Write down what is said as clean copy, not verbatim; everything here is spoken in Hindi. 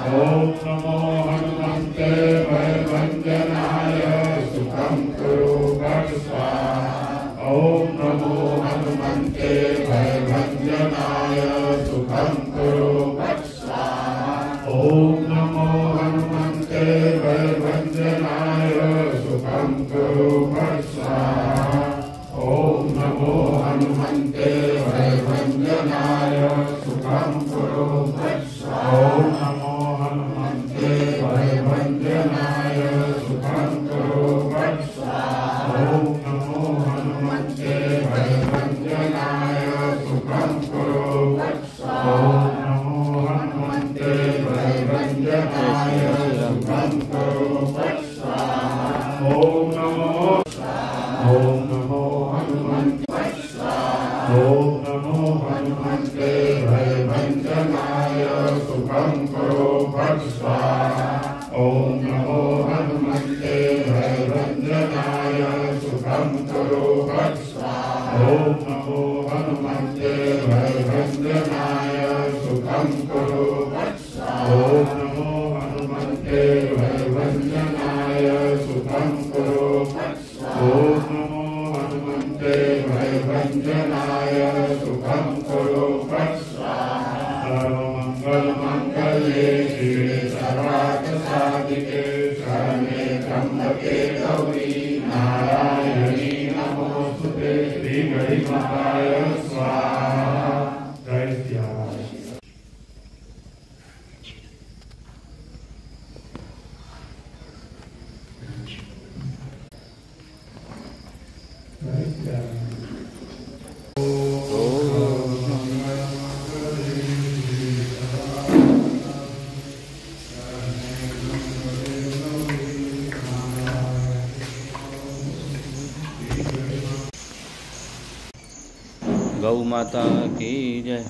ओम नमो हनुमन्ते भयभञ्जनाय सुखं कुरु वद स्वाहा। ओम नमो हनुमन्ते भयभञ्जनाय सुखं कुरु वद स्वाहा। ओम नमो हनुमन्ते भयभञ्जनाय सुखं कुरु वद स्वाहा। ओम नमो हनुमन्ते भयभञ्जनाय सुखं कुरु वद स्वाहा। ओम नमो हनुमन्ते भयभञ्जनाय सुखं कुरु वद स्वाहा। ओम नमो हनुमन्ते भयभञ्जनाय सुखं कुरु वद स्वाहा। ओम नमो हनुमन्ते भयभञ्जनाय सुखं कुरु वद स्वाहा। ओम नमो हनुमन्ते ओम नमो हनुमन्ते भयभञ्जनाय सुखं कुरु वद स्वाहा। ओम नमो हनुमन्ते भयभञ्जनाय सुखं कुरु वद स्वाहा। ओम नमो हनुमन्ते भयभञ्जनाय सुखं कुरु वद स्वाहा। ओम नमो हनुमन्ते भयभञ्जनाय सुखं कुरु वद स्वाहा। ओम नमो हनुमन्ते भयभञ्जनाय सुखं कुरु वद स्वाहा। सर्वमङ्गलमाङ्गल्ये शिवे सर्वार्थसाधिके शरण्ये त्र्यम्बके गौरी नारायणी नमोस्तुते। श्रीगणेशाय स्वाहा। जय श्री राम। जय श्री राम। गौ माता की जय।